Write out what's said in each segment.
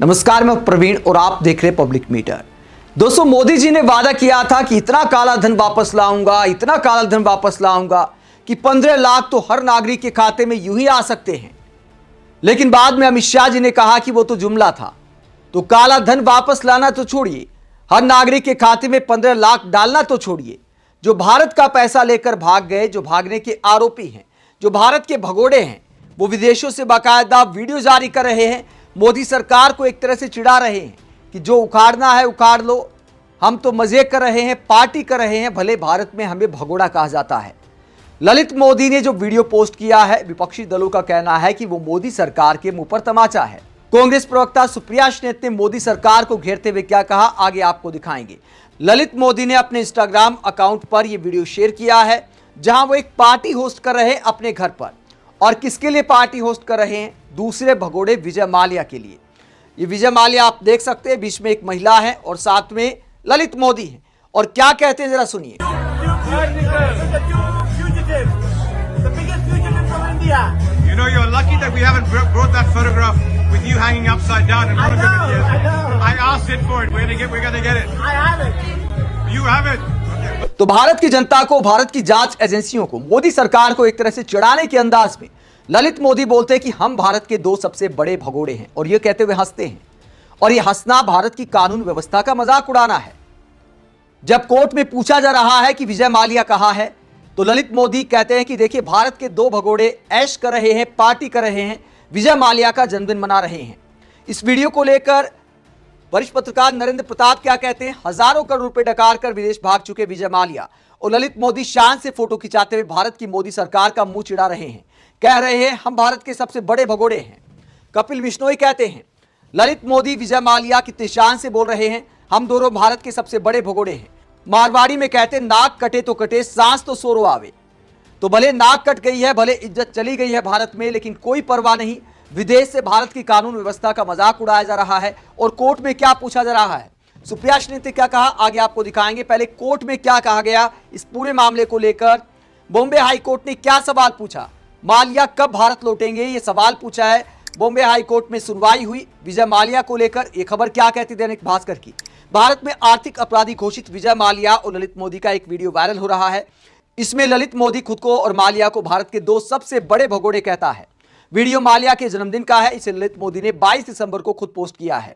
नमस्कार, मैं प्रवीण और आप देख रहे हैं पब्लिक मीटर। दोस्तों, मोदी जी ने वादा किया था कि इतना काला धन वापस लाऊंगा, इतना काला धन वापस लाऊंगा कि 15 लाख तो हर नागरिक के खाते में यूं ही आ सकते हैं। लेकिन बाद में अमित शाह जी ने कहा कि वो तो जुमला था। तो काला धन वापस लाना तो छोड़िए, हर नागरिक के खाते में 15 लाख डालना तो छोड़िए, जो भारत का पैसा लेकर भाग गए, जो भागने के आरोपी हैं, जो भारत के भगोड़े हैं, वो विदेशों से बाकायदा वीडियो जारी कर रहे हैं, मोदी सरकार को एक तरह से चिढ़ा रहे हैं कि जो उखाड़ना है उखाड़ लो, हम तो मजे कर रहे हैं, पार्टी कर रहे हैं, भले भारत में हमें भगोड़ा कहा जाता है। ललित मोदी ने जो वीडियो पोस्ट किया है, विपक्षी दलों का कहना है कि वो मोदी सरकार के मुंह पर तमाचा है। कांग्रेस प्रवक्ता सुप्रिया श्रीनेत ने मोदी सरकार को घेरते हुए क्या कहा, आगे आपको दिखाएंगे। ललित मोदी ने अपने इंस्टाग्राम अकाउंट पर यह वीडियो शेयर किया है, जहां वो एक पार्टी होस्ट कर रहे हैं अपने घर पर। और किसके लिए पार्टी होस्ट कर रहे हैं? दूसरे भगोड़े विजय माल्या के लिए। ये विजय माल्या आप देख सकते हैं, बीच में एक महिला है और साथ में ललित मोदी है। और क्या कहते हैं जरा सुनिए। You know, you're lucky that we haven't brought that photograph with you hanging upside down in front of him yet. I asked it for it. We're gonna get it. I have it. You have it. तो भारत की जनता को, भारत की जांच एजेंसियों को, मोदी सरकार को एक तरह से चिढ़ाने के अंदाज में ललित मोदी बोलते हैं कि हम भारत के दो सबसे बड़े भगोड़े हैं, और ये कहते हुए हंसते हैं। और ये हंसना भारत की कानून व्यवस्था का मजाक उड़ाना है। जब कोर्ट में पूछा जा रहा है कि विजय माल्या कहां है, तो ललित मोदी कहते हैं कि देखिए, भारत के दो भगोड़े ऐश कर रहे हैं, पार्टी कर रहे हैं, विजय माल्या का जन्मदिन मना रहे हैं। इस वीडियो को लेकर वरिष्ठ पत्रकार नरेंद्र प्रताप क्या कहते हैं? हजारों करोड़ रुपए डकार कर विदेश भाग चुके विजय माल्या और ललित मोदी शान से फोटो खिंचाते हुए भारत की मोदी सरकार का मुंह चिढ़ा रहे हैं। कह रहे हैं हम भारत के सबसे बड़े भगोड़े हैं। कपिल बिश्नोई कहते हैं ललित मोदी विजय माल्या कितने शान से बोल रहे हैं, हम दोनों भारत के सबसे बड़े भगोड़े हैं। मारवाड़ी में कहते नाक कटे तो कटे, सांस तो सोरो आवे। तो भले नाक कट गई है, भले इज्जत चली गई है भारत में, लेकिन कोई परवाह नहीं। विदेश से भारत की कानून व्यवस्था का मजाक उड़ाया जा रहा है। और कोर्ट में क्या पूछा जा रहा है, सुप्रिया श्रीनेत ने क्या कहा, आगे आपको दिखाएंगे। पहले कोर्ट में क्या कहा गया इस पूरे मामले को लेकर। बॉम्बे हाई कोर्ट ने क्या सवाल पूछा, माल्या कब भारत लौटेंगे, ये सवाल पूछा है। बॉम्बे हाई कोर्ट में सुनवाई हुई विजय माल्या को लेकर। ये खबर क्या कहती दैनिक भास्कर की। भारत में आर्थिक अपराधी घोषित विजय माल्या और ललित मोदी का एक वीडियो वायरल हो रहा है। इसमें ललित मोदी खुद को और माल्या को भारत के दो सबसे बड़े भगोड़े कहता है। वीडियो माल्या के जन्मदिन का है। इसे ललित मोदी ने 22 दिसंबर को खुद पोस्ट किया है।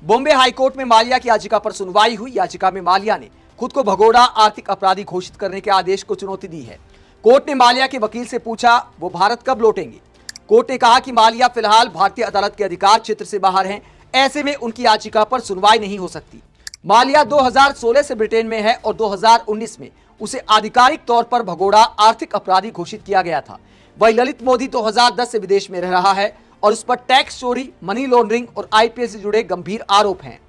बॉम्बे हाईकोर्ट में माल्या की याचिका पर सुनवाई हुई। याचिका में माल्या ने खुद को भगोड़ा, आर्थिक अपराधी घोषित करने के आदेश को चुनौती दी है। कोर्ट ने माल्या के वकील से पूछा वो भारत कब लौटेंगे। कोर्ट ने कहा कि माल्या फिलहाल भारतीय अदालत के अधिकार क्षेत्र से बाहर हैं, ऐसे में उनकी याचिका पर सुनवाई नहीं हो सकती। माल्या 2016 से ब्रिटेन में है और 2019 में उसे आधिकारिक तौर पर भगोड़ा, आर्थिक अपराधी घोषित किया गया था। वही ललित मोदी 2010 से विदेश में रह रहा है और उस पर टैक्स चोरी, मनी लॉन्ड्रिंग और आईपीएल से जुड़े गंभीर आरोप हैं।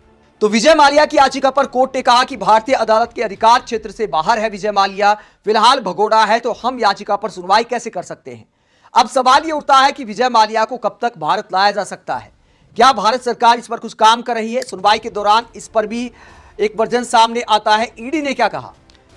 तो विजय माल्या की याचिका पर कोर्ट ने कहा कि भारतीय अदालत के अधिकार क्षेत्र से बाहर है विजय माल्या, फिलहाल भगोड़ा है, तो हम याचिका पर सुनवाई कैसे कर सकते हैं। अब सवाल यह उठता है कि विजय माल्या को कब तक भारत लाया जा सकता है। क्या भारत सरकार इस पर कुछ काम कर रही है? सुनवाई के दौरान इस पर भी एक वर्जन सामने आता है। ईडी ने क्या कहा,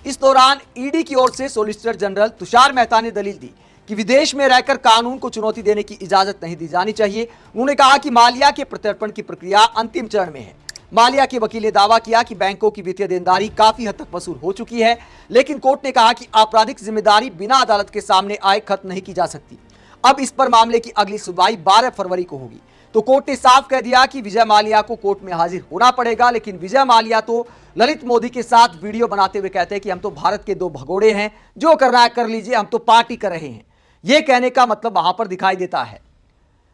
इस दौरान ईडी की ओर से सॉलिसिटर जनरल तुषार मेहता ने दलील दी कि विदेश में रहकर कानून को चुनौती देने की इजाजत नहीं दी जानी चाहिए। उन्होंने कहा कि माल्या के प्रत्यर्पण की प्रक्रिया अंतिम चरण में है। माल्या के वकील ने दावा किया कि बैंकों की वित्तीय देनदारी काफी हद तक वसूल हो चुकी है, लेकिन कोर्ट ने कहा कि आपराधिक जिम्मेदारी बिना अदालत के सामने आए खत्म नहीं की जा सकती। अब इस पर मामले की अगली सुनवाई 12 फरवरी को होगी। तो कोर्ट ने साफ कह दिया कि विजय माल्या को कोर्ट में हाजिर होना पड़ेगा। लेकिन विजय माल्या तो ललित मोदी के साथ वीडियो बनाते हुए कहते हैं कि हम तो भारत के दो भगोड़े हैं, जो करना है कर लीजिए, हम तो पार्टी कर रहे हैं। यह कहने का मतलब वहां पर दिखाई देता है।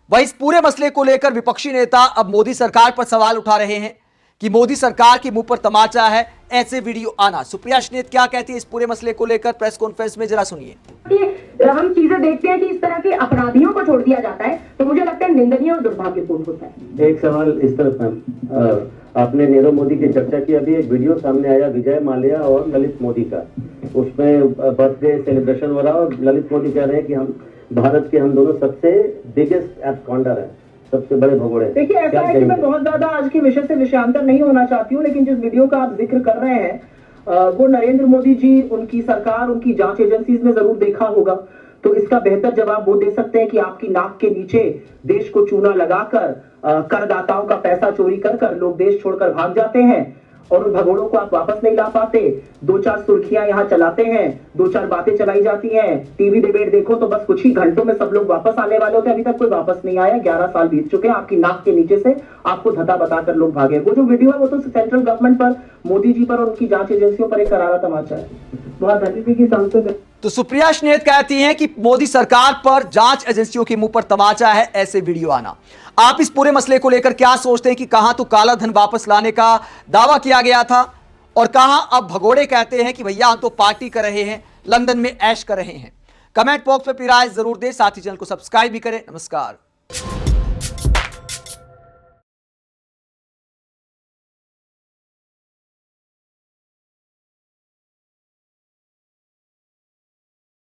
वह इस पूरे मसले को लेकर विपक्षी नेता अब मोदी सरकार पर सवाल उठा रहे हैं कि मोदी सरकार के मुंह पर तमाचा है, ऐसे वीडियो आना। सुप्रिया श्रीनेत क्या कहती है इस पूरे मसले को लेकर प्रेस कॉन्फ्रेंस में, जरा सुनिए। हम चीजें देखते हैं कि इस तरह के अपराधियों को छोड़ दिया जाता है, तो मुझे लगता है निंदनीय और दुर्भाग्यपूर्ण होता है। एक सवाल इस तरफ मैम, आपने नीरव मोदी की चर्चा की, अभी एक वीडियो सामने आया विजय माल्या और ललित मोदी का, उसमें बर्थडे सेलिब्रेशन हो रहा है और ललित मोदी कह रहे हैं कि हम भारत के, हम दोनों सबसे बिगेस्ट एब्सकॉन्डर है, सबसे बड़े भगोड़े। देखिए, ऐसा है कि मैं बहुत ज्यादा आज के विषय से विषयांतर नहीं होना चाहती हूँ, लेकिन जिस वीडियो का आप जिक्र कर रहे हैं वो नरेंद्र मोदी जी, उनकी सरकार, उनकी जांच एजेंसीज ने जरूर देखा होगा। तो इसका बेहतर जवाब वो दे सकते हैं कि आपकी नाक के नीचे देश को चूना लगाकर करदाताओं का पैसा चोरी कर कर लोग देश छोड़कर भाग जाते हैं और उन भगोड़ों को आप वापस नहीं ला पाते। 2-4 सुर्खियां यहाँ चलाते हैं, 2-4 बातें चलाई जाती हैं, टीवी डिबेट देखो तो बस कुछ ही घंटों में सब लोग वापस आने वाले होते हैं। अभी तक कोई वापस नहीं आया, 11 साल बीत चुके हैं, आपकी नाक के नीचे से आपको धता बताकर लोग भागे। वो जो वीडियो है वो तो सेंट्रल गवर्नमेंट पर, मोदी जी पर और उनकी जांच एजेंसियों पर एक करारा तमाचा है। बहुत धनीजी की सांसद तो सुप्रिया श्नेत कहती हैं कि मोदी सरकार पर जांच एजेंसियों के मुंह पर तमाचा है ऐसे वीडियो आना। आप इस पूरे मसले को लेकर क्या सोचते हैं कि कहां तो काला धन वापस लाने का दावा किया गया था और कहां अब भगोड़े कहते हैं कि भैया हम तो पार्टी कर रहे हैं, लंदन में ऐश कर रहे हैं। कमेंट बॉक्स में अपनी राय जरूर दें, साथ ही चैनल को सब्सक्राइब भी करें। नमस्कार।